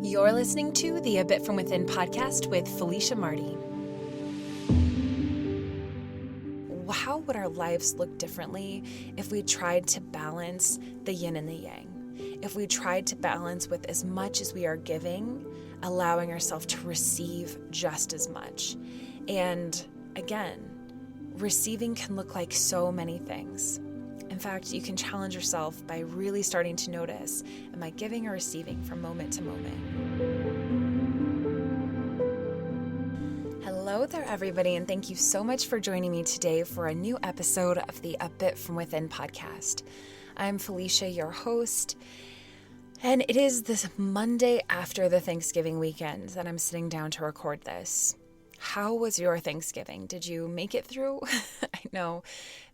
You're listening to the A Bit From Within podcast with Felicia Marty. How would our lives look differently if we tried to balance the yin and the yang? If we tried to balance with as much as we are giving, allowing ourselves to receive just as much. And again, receiving can look like so many things. In fact, you can challenge yourself by really starting to notice, am I giving or receiving from moment to moment? Hello there, everybody, and thank you so much for joining me today for a new episode of the A Bit From Within podcast. I'm Felicia, your host, and it is this Monday after the Thanksgiving weekend that I'm sitting down to record this. How was your Thanksgiving? Did you make it through? I know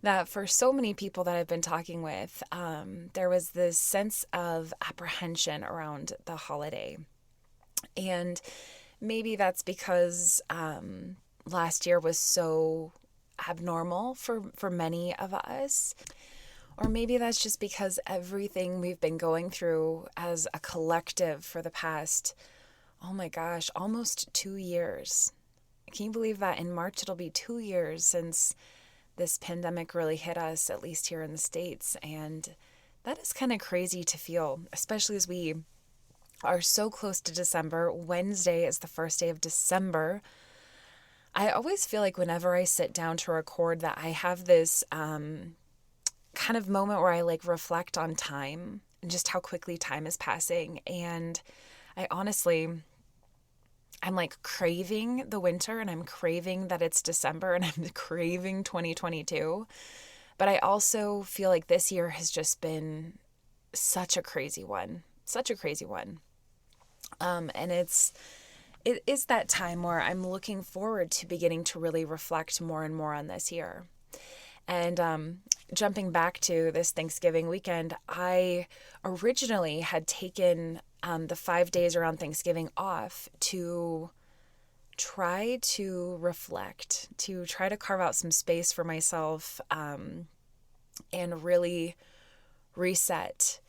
that for so many people that I've been talking with, there was this sense of apprehension around the holiday. And maybe that's because last year was so abnormal for many of us. Or maybe that's just because everything we've been going through as a collective for the past, oh my gosh, almost 2 years. Can you believe that in March it'll be 2 years since this pandemic really hit us, at least here in the States? And that is kind of crazy to feel, especially as we are so close to December. Wednesday is the first day of December. I always feel like whenever I sit down to record that I have this kind of moment where I reflect on time and just how quickly time is passing. And I'm craving the winter, and I'm craving that it's December, and I'm craving 2022. But I also feel like this year has just been such a crazy one. And it is that time where I'm looking forward to beginning to really reflect more and more on this year. And jumping back to this Thanksgiving weekend, I originally had taken the 5 days around Thanksgiving off to try to reflect, to try to carve out some space for myself and really reset.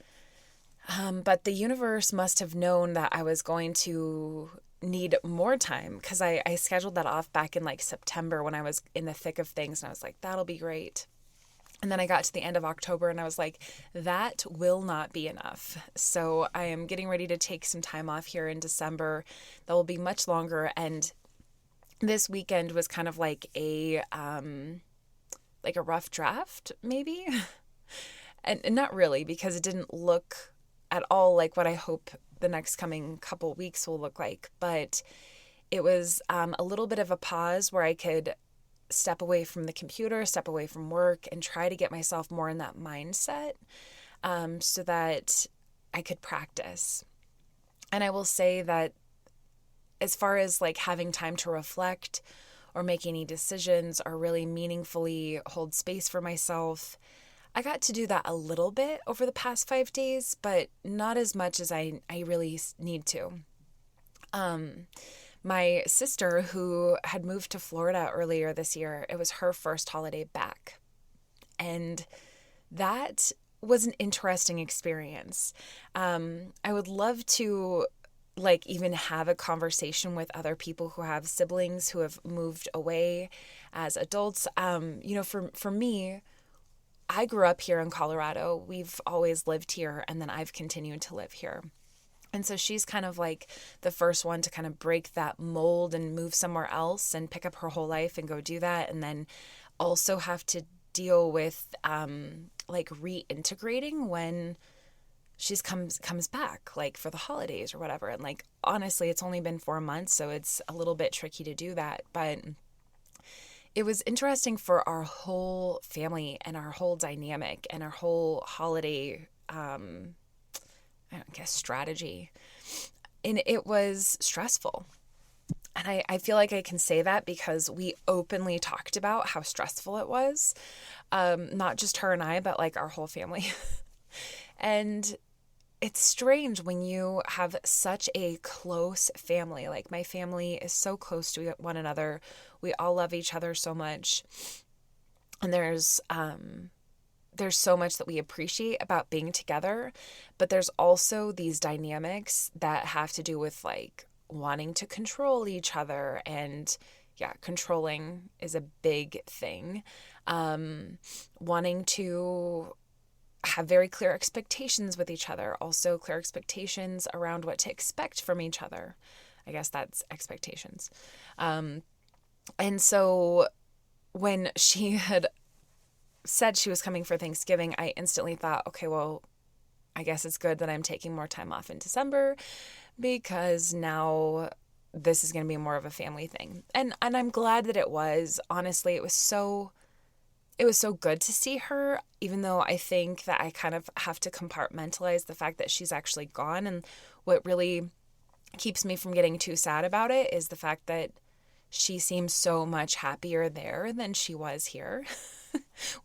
But the universe must have known that I was going to need more time, because I scheduled that off back in September when I was in the thick of things, and I was like, that'll be great. And then I got to the end of October and I was like, that will not be enough. So I am getting ready to take some time off here in December that will be much longer. And this weekend was kind of like a rough draft, maybe. And not really, because it didn't look at all like what I hope the next coming couple weeks will look like. But it was a little bit of a pause where I could step away from the computer, step away from work, and try to get myself more in that mindset so that I could practice. And I will say that as far as having time to reflect or make any decisions or really meaningfully hold space for myself, I got to do that a little bit over the past 5 days, but not as much as I really need to. My sister, who had moved to Florida earlier this year, it was her first holiday back. And that was an interesting experience. I would love to even have a conversation with other people who have siblings who have moved away as adults. For me, I grew up here in Colorado. We've always lived here, and then I've continued to live here. And so she's kind of the first one to kind of break that mold and move somewhere else and pick up her whole life and go do that. And then also have to deal with reintegrating when she's comes back for the holidays or whatever. And honestly, it's only been 4 months, so it's a little bit tricky to do that. But it was interesting for our whole family and our whole dynamic and our whole holiday strategy. And it was stressful. And I feel like I can say that because we openly talked about how stressful it was. Not just her and I, but our whole family. And it's strange when you have such a close family. My family is so close to one another. We all love each other so much. And there's there's so much that we appreciate about being together, but there's also these dynamics that have to do with like wanting to control each other. And yeah, controlling is a big thing. Wanting to have very clear expectations with each other, also clear expectations around what to expect from each other. I guess that's expectations. And so when she had said she was coming for Thanksgiving, I instantly thought, okay, well, I guess it's good that I'm taking more time off in December because now this is going to be more of a family thing. And I'm glad that it was. Honestly, it was so good to see her, even though I think that I kind of have to compartmentalize the fact that she's actually gone. And what really keeps me from getting too sad about it is the fact that she seems so much happier there than she was here,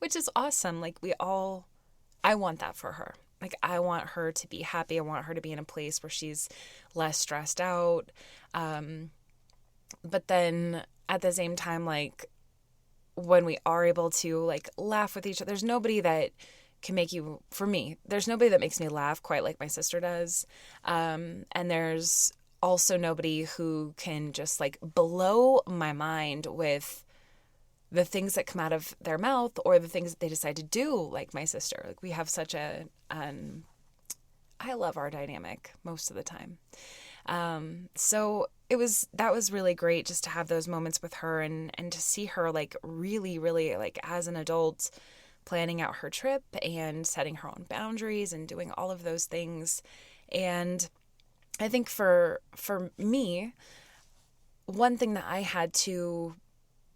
which is awesome. Like I want that for her. Like I want her to be happy. I want her to be in a place where she's less stressed out. But then at the same time, like when we are able to like laugh with each other, there's nobody that can make you, for me, there's nobody that makes me laugh quite like my sister does. And there's also nobody who can just like blow my mind with the things that come out of their mouth or the things that they decide to do like my sister. Like we have such a, I love our dynamic most of the time. So that was really great just to have those moments with her and to see her like really, really like as an adult planning out her trip and setting her own boundaries and doing all of those things. And I think for me, one thing that I had to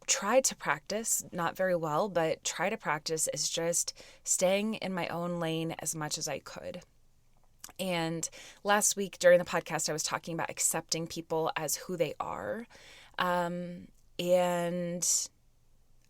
try to practice, not very well, but try to practice is just staying in my own lane as much as I could. And last week during the podcast, I was talking about accepting people as who they are. And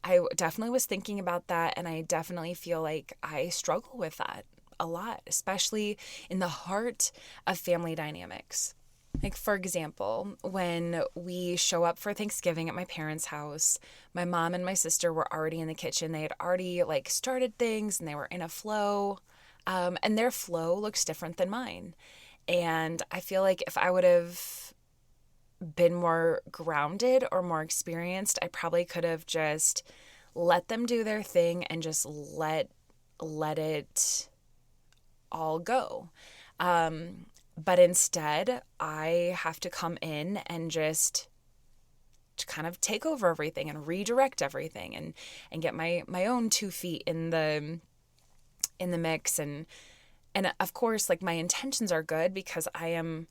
I definitely was thinking about that. And I definitely feel like I struggle with that a lot, especially in the heart of family dynamics. Like, for example, when we show up for Thanksgiving at my parents' house, my mom and my sister were already in the kitchen. They had already like started things and they were in a flow. And their flow looks different than mine. And I feel like if I would have been more grounded or more experienced, I probably could have just let them do their thing and just let it all go. But instead, I have to come in and just to kind of take over everything and redirect everything and get my own 2 feet in the mix. And of course, like my intentions are good because I am,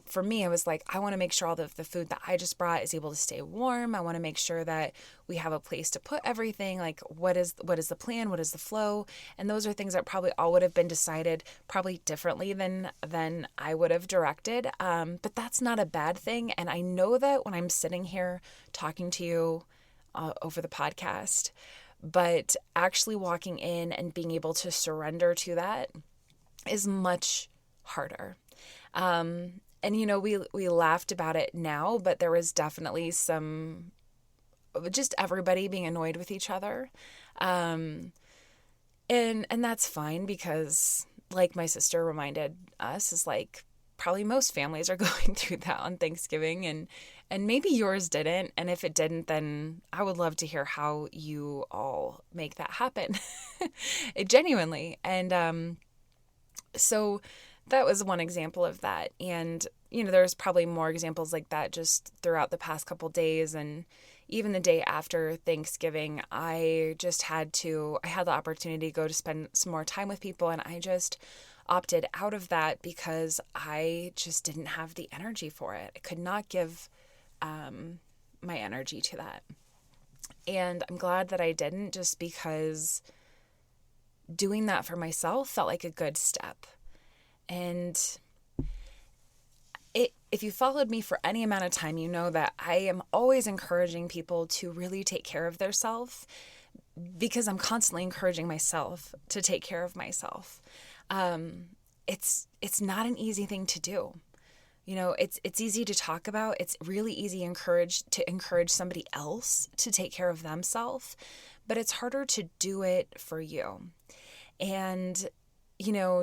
for me, I was like, I want to make sure all the food that I just brought is able to stay warm. I want to make sure that we have a place to put everything. Like what is the plan? What is the flow? And those are things that probably all would have been decided probably differently than I would have directed. But that's not a bad thing. And I know that when I'm sitting here talking to you over the podcast, but actually walking in and being able to surrender to that is much harder. And, we laughed about it now, but there was definitely some, just everybody being annoyed with each other. And that's fine because like my sister reminded us is like, probably most families are going through that on Thanksgiving and maybe yours didn't. And if it didn't, then I would love to hear how you all make that happen. Genuinely. And, so that was one example of that. And, there's probably more examples like that just throughout the past couple days. And even the day after Thanksgiving, I had the opportunity to go to spend some more time with people. And I just opted out of that because I just didn't have the energy for it. I could not give my energy to that. And I'm glad that I didn't, just because doing that for myself felt like a good step. And if you followed me for any amount of time, you know that I am always encouraging people to really take care of themselves because I'm constantly encouraging myself to take care of myself. It's not an easy thing to do. It's easy to talk about. It's really easy to encourage somebody else to take care of themselves, but it's harder to do it for you. And,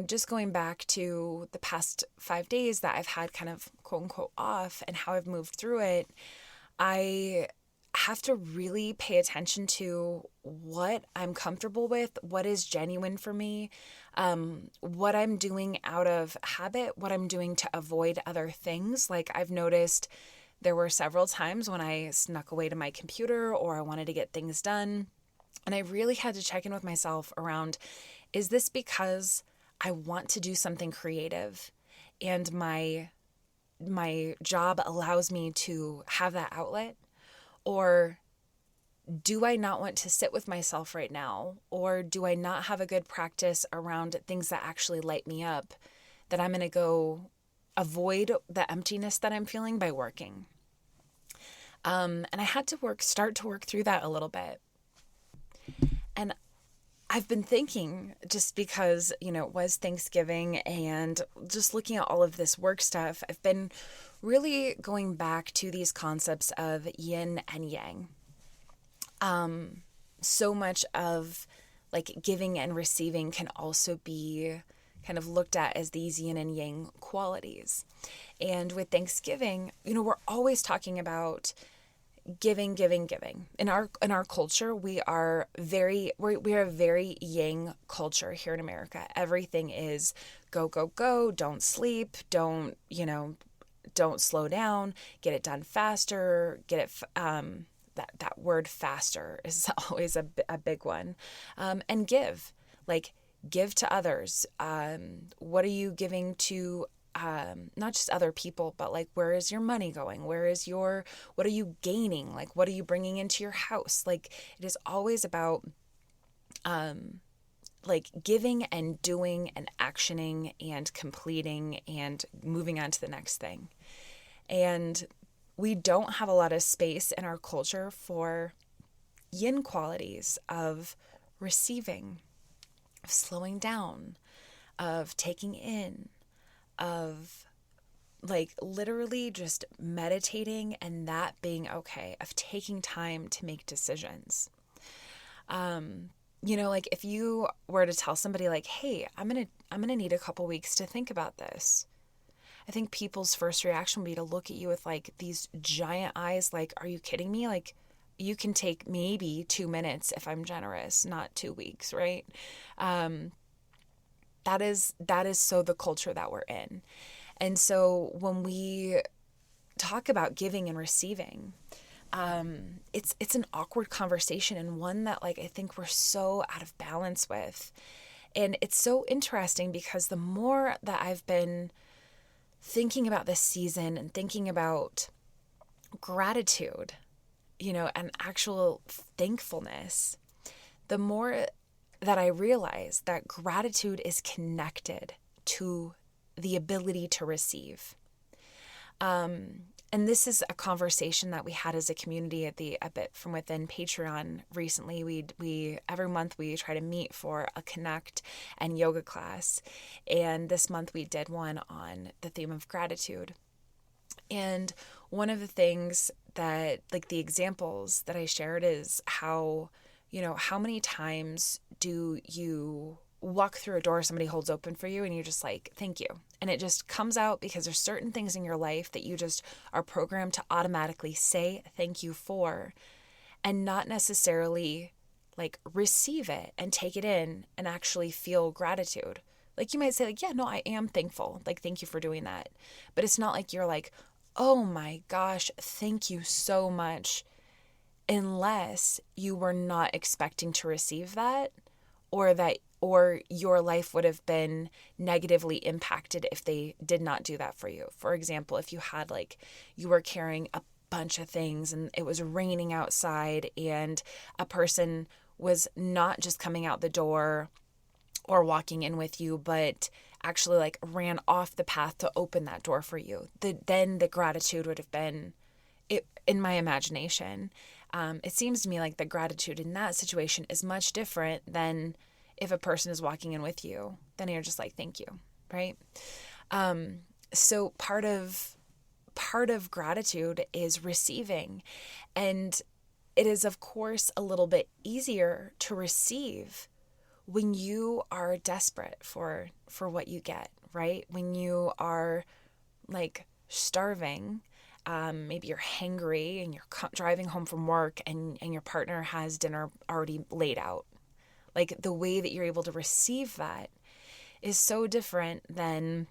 just going back to the past 5 days that I've had kind of quote unquote off and how I've moved through it, I have to really pay attention to what I'm comfortable with, what is genuine for me, what I'm doing out of habit, what I'm doing to avoid other things. Like I've noticed there were several times when I snuck away to my computer or I wanted to get things done. And I really had to check in with myself around, is this because I want to do something creative and my job allows me to have that outlet? Or do I not want to sit with myself right now? Or do I not have a good practice around things that actually light me up, that I'm going to go avoid the emptiness that I'm feeling by working? And I had to start to work through that a little bit. And I've been thinking, just because, it was Thanksgiving and just looking at all of this work stuff, I've been really going back to these concepts of yin and yang. So much of like giving and receiving can also be kind of looked at as these yin and yang qualities. And with Thanksgiving, we're always talking about giving. In our culture, we are a very yang culture here in America. Everything is go, go, go, don't sleep, don't slow down, get it done faster, that word faster is always a big one. And give to others. What are you giving to not just other people, but like, where is your money going? What are you gaining? Like, what are you bringing into your house? Like, it is always about, like giving and doing and actioning and completing and moving on to the next thing. And we don't have a lot of space in our culture for yin qualities of receiving, of slowing down, of taking in, of like literally just meditating and that being okay, of taking time to make decisions. Like if you were to tell somebody like, hey, I'm going to need a couple weeks to think about this, I think people's first reaction would be to look at you with like these giant eyes, like, are you kidding me? Like, you can take maybe 2 minutes if I'm generous, not 2 weeks, right? That is so the culture that we're in. And so when we talk about giving and receiving, it's an awkward conversation and one that like I think we're so out of balance with. And it's so interesting because the more that I've been thinking about this season and thinking about gratitude, and actual thankfulness, the more that I realize that gratitude is connected to the ability to receive. And this is a conversation that we had as a community at the A Bit From Within Patreon recently. We every month we try to meet for a connect and yoga class. And this month we did one on the theme of gratitude. And one of the things that, like the examples that I shared is how many times do you walk through a door somebody holds open for you and you're just like, thank you. And it just comes out because there's certain things in your life that you just are programmed to automatically say thank you for, and not necessarily like receive it and take it in and actually feel gratitude. Like you might say like, yeah, no, I am thankful. Like, thank you for doing that. But it's not like you're like, oh my gosh, thank you so much, unless you were not expecting to receive that, or your life would have been negatively impacted if they did not do that for you. For example, if you had you were carrying a bunch of things and it was raining outside and a person was not just coming out the door or walking in with you, but actually ran off the path to open that door for you, then the gratitude would have been, in my imagination, it seems to me like the gratitude in that situation is much different than if a person is walking in with you. Then you're just like, thank you, right? So part of gratitude is receiving. And it is, of course, a little bit easier to receive when you are desperate for what you get, right? When you are like starving, maybe you're hangry and you're driving home from work and your partner has dinner already laid out. Like the way that you're able to receive that is so different than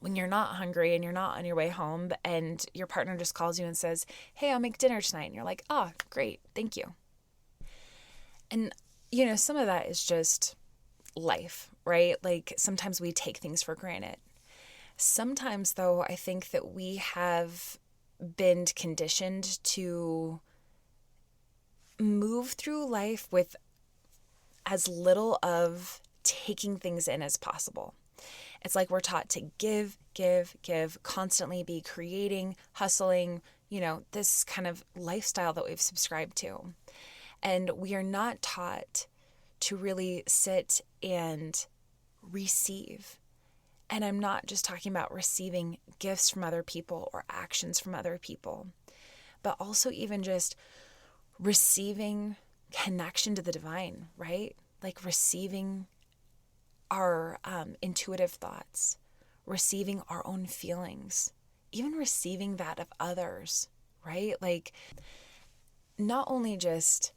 when you're not hungry and you're not on your way home and your partner just calls you and says, hey, I'll make dinner tonight. And you're like, oh, great, thank you. And, some of that is just life, right? Like sometimes we take things for granted. Sometimes, though, I think that we have been conditioned to move through life with as little of taking things in as possible. It's like we're taught to give, constantly be creating, hustling, this kind of lifestyle that we've subscribed to. And we are not taught to really sit and receive. And I'm not just talking about receiving gifts from other people or actions from other people, but also even just receiving connection to the divine, right? Like receiving our intuitive thoughts, receiving our own feelings, even receiving that of others, right? Like not only just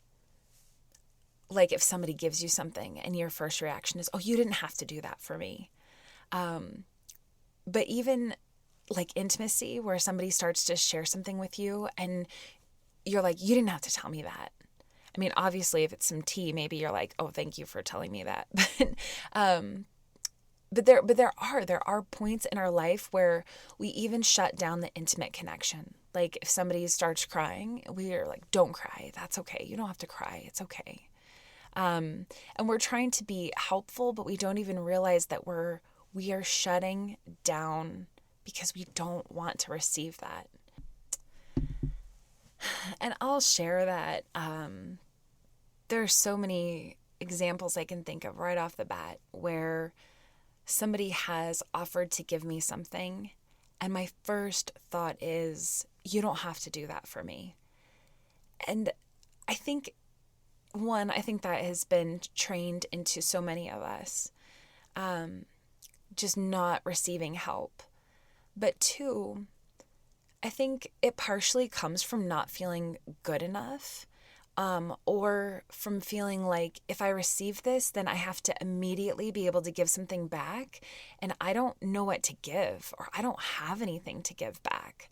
like if somebody gives you something and your first reaction is, oh, you didn't have to do that for me. But even like intimacy where somebody starts to share something with you and you're like, you didn't have to tell me that. I mean, obviously, if it's some tea, maybe you're like, oh, thank you for telling me that. But there are points in our life where we even shut down the intimate connection. Like if somebody starts crying, we are like, don't cry. That's okay. You don't have to cry. It's okay. And we're trying to be helpful, but we don't even realize that we are shutting down because we don't want to receive that. And I'll share that there are so many examples I can think of right off the bat where somebody has offered to give me something and my first thought is, you don't have to do that for me. And I think that has been trained into so many of us, just not receiving help. But two, I think it partially comes from not feeling good enough, or from feeling like if I receive this, then I have to immediately be able to give something back, and I don't know what to give, or I don't have anything to give back.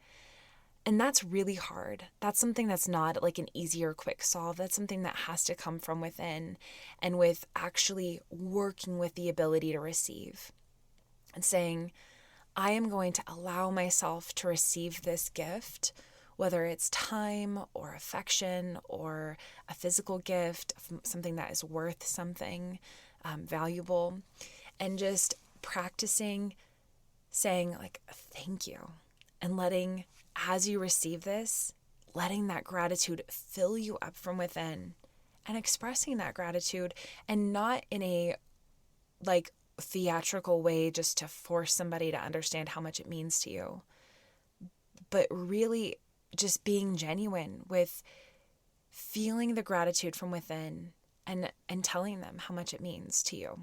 And that's really hard. That's something that's not like an easy or quick solve. That's something that has to come from within and with actually working with the ability to receive and saying, I am going to allow myself to receive this gift, whether it's time or affection or a physical gift, something that is worth something valuable, and just practicing saying like, thank you, and letting, as you receive this, letting that gratitude fill you up from within and expressing that gratitude, and not in a like theatrical way just to force somebody to understand how much it means to you, but really just being genuine with feeling the gratitude from within and telling them how much it means to you.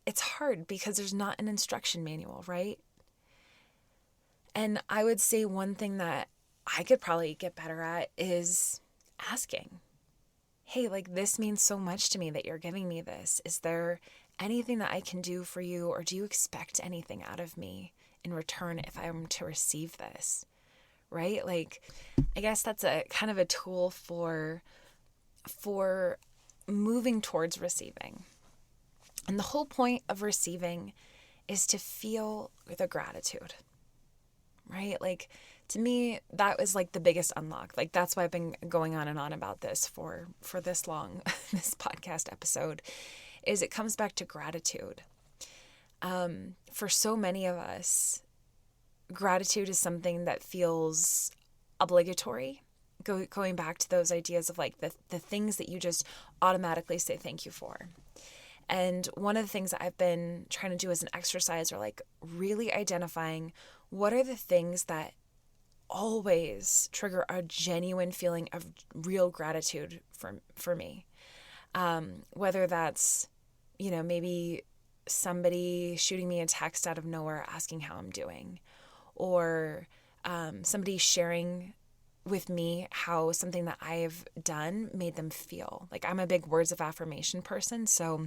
It's hard because there's not an instruction manual, right? And I would say one thing that I could probably get better at is asking, hey, like this means so much to me that you're giving me this. Is there anything that I can do for you, or do you expect anything out of me in return if I am to receive this? Right? Like, I guess that's a kind of a tool for moving towards receiving. And the whole point of receiving is to feel the gratitude, right? Like, to me, that was like the biggest unlock. Like, that's why I've been going on and on about this for this long, this podcast episode, is it comes back to gratitude. For so many of us, gratitude is something that feels obligatory. Going back to those ideas of like the things that you just automatically say thank you for. And one of the things that I've been trying to do as an exercise are like really identifying what are the things that always trigger a genuine feeling of real gratitude for me. Whether that's, maybe somebody shooting me a text out of nowhere asking how I'm doing, or somebody sharing with me how something that I've done made them feel. Like, I'm a big words of affirmation person, so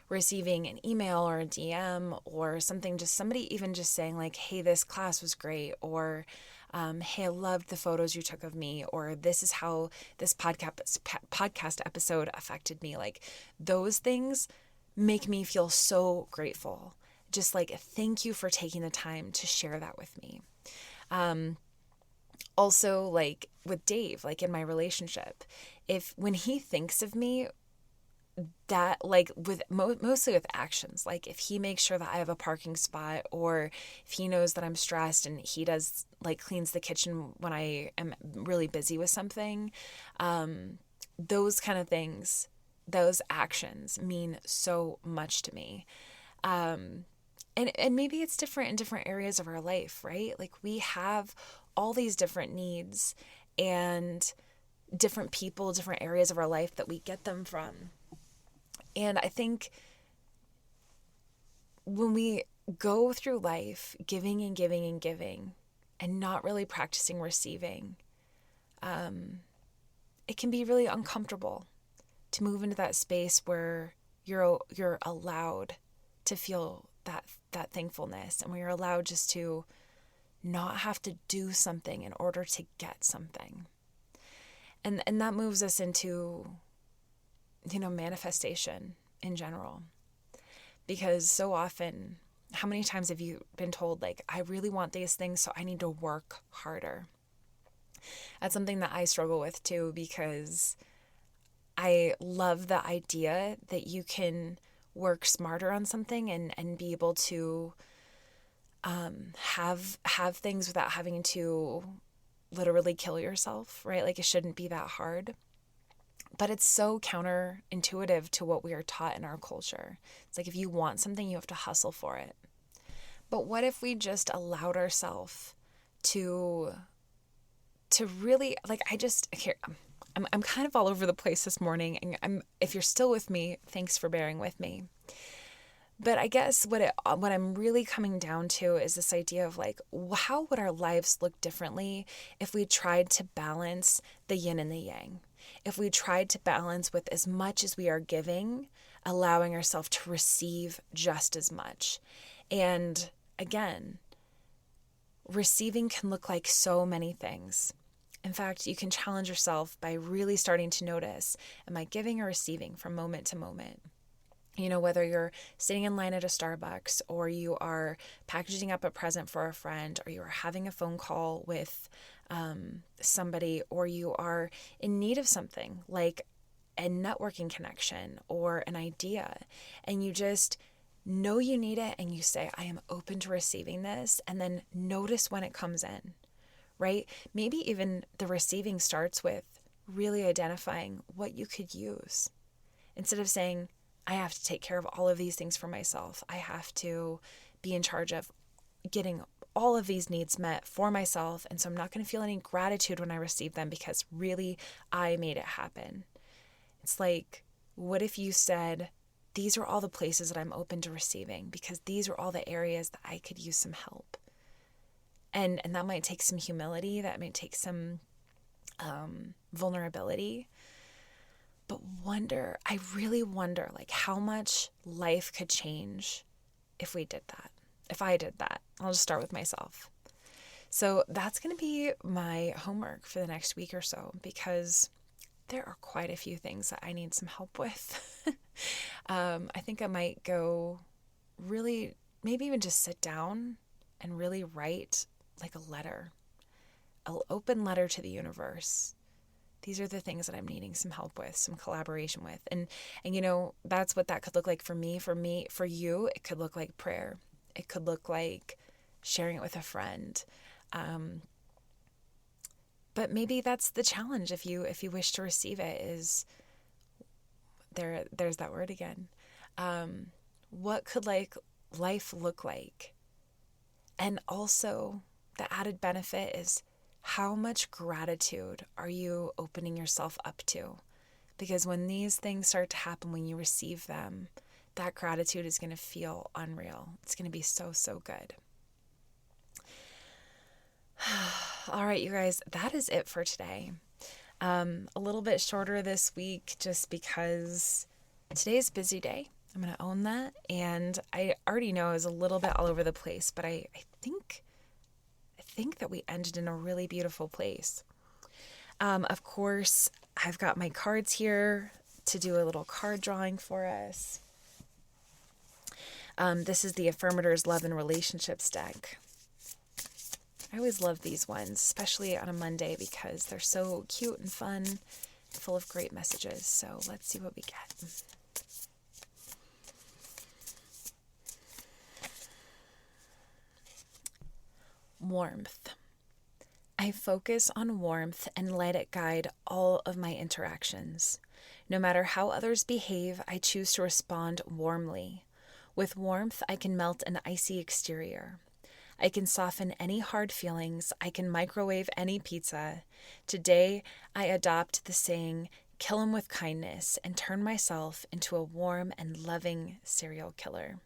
receiving an email or a DM or something, just somebody even just saying like, hey, this class was great, or hey, I loved the photos you took of me, or this is how this podcast episode affected me. Like, those things make me feel so grateful. Just like, thank you for taking the time to share that with me. Also, like with Dave, like in my relationship, when he thinks of me, that like mostly with actions, like if he makes sure that I have a parking spot, or if he knows that I'm stressed and he does like cleans the kitchen when I am really busy with something, those kind of things, those actions mean so much to me. And maybe it's different in different areas of our life, right? Like, we have all these different needs and different people, different areas of our life that we get them from. And I think when we go through life giving and giving and giving and not really practicing receiving, it can be really uncomfortable to move into that space where you're allowed to feel that thankfulness, and where you're allowed just to not have to do something in order to get something. And that moves us into, manifestation in general. Because so often, how many times have you been told, like, I really want these things, so I need to work harder? That's something that I struggle with too, because I love the idea that you can work smarter on something and be able to have things without having to literally kill yourself, right? Like, it shouldn't be that hard. But it's so counterintuitive to what we are taught in our culture. It's like, if you want something, you have to hustle for it. But what if we just allowed ourselves to really, like, I'm kind of all over the place this morning, and if you're still with me, thanks for bearing with me. But I guess what I'm really coming down to is this idea of like, how would our lives look differently if we tried to balance the yin and the yang? If we tried to balance with as much as we are giving, allowing ourselves to receive just as much. And again, receiving can look like so many things. In fact, you can challenge yourself by really starting to notice, am I giving or receiving from moment to moment? Whether you're sitting in line at a Starbucks, or you are packaging up a present for a friend, or you are having a phone call with somebody, or you are in need of something like a networking connection or an idea, and you just know you need it, and you say, I am open to receiving this, and then notice when it comes in, right? Maybe even the receiving starts with really identifying what you could use. Instead of saying, I have to take care of all of these things for myself, I have to be in charge of getting all of these needs met for myself, and so I'm not going to feel any gratitude when I receive them because really I made it happen. It's like, what if you said, these are all the places that I'm open to receiving, because these are all the areas that I could use some help. And that might take some humility, that might take some vulnerability. But I really wonder, like, how much life could change if we did that. If I did that. I'll just start with myself. So that's going to be my homework for the next week or so, because there are quite a few things that I need some help with. I think I might go really, maybe even just sit down and really write like a letter, an open letter to the universe. These are the things that I'm needing some help with, some collaboration with. And that's what that could look like for me. For you, it could look like prayer. It could look like sharing it with a friend. But maybe that's the challenge if you wish to receive it, is there's that word again. What could life look like? And also the added benefit is how much gratitude are you opening yourself up to? Because when these things start to happen, when you receive them, that gratitude is going to feel unreal. It's going to be so, so good. All right, you guys, that is it for today. A little bit shorter this week just because today's a busy day. I'm going to own that. And I already know I was a little bit all over the place, but I think that we ended in a really beautiful place. Of course, I've got my cards here to do a little card drawing for us. This is the Affirmators Love and Relationships deck. I always love these ones, especially on a Monday because they're so cute and fun, full of great messages. So let's see what we get. Warmth. I focus on warmth and let it guide all of my interactions. No matter how others behave, I choose to respond warmly. With warmth, I can melt an icy exterior. I can soften any hard feelings. I can microwave any pizza. Today, I adopt the saying, kill 'em with kindness, and turn myself into a warm and loving serial killer.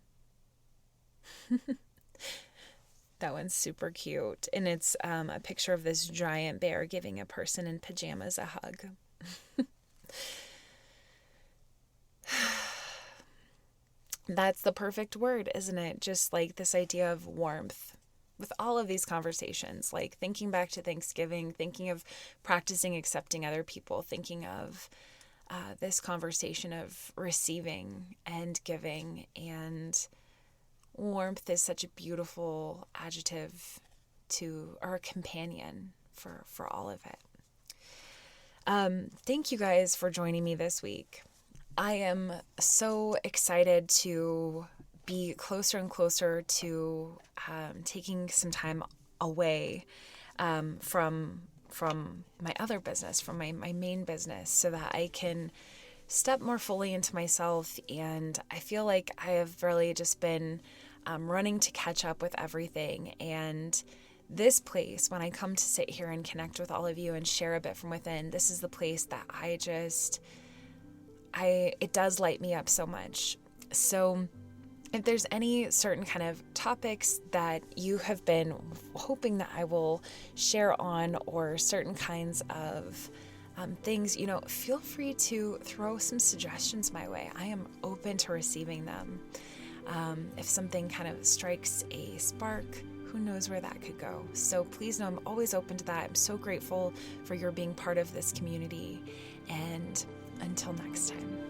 That one's super cute. And it's a picture of this giant bear giving a person in pajamas a hug. That's the perfect word, isn't it? Just like this idea of warmth. With all of these conversations, like thinking back to Thanksgiving, thinking of practicing accepting other people, thinking of this conversation of receiving and giving, and warmth is such a beautiful adjective or a companion for all of it. Thank you guys for joining me this week. I am so excited to be closer and closer to taking some time away from my other business, from my main business, so that I can step more fully into myself. And I feel like I have really just been running to catch up with everything. And this place, when I come to sit here and connect with all of you and share a bit from within, this is the place that it does light me up so much. So if there's any certain kind of topics that you have been hoping that I will share on, or certain kinds of things, feel free to throw some suggestions my way. I am open to receiving them. If something kind of strikes a spark, who knows where that could go. So please know I'm always open to that. I'm so grateful for your being part of this community. And until next time.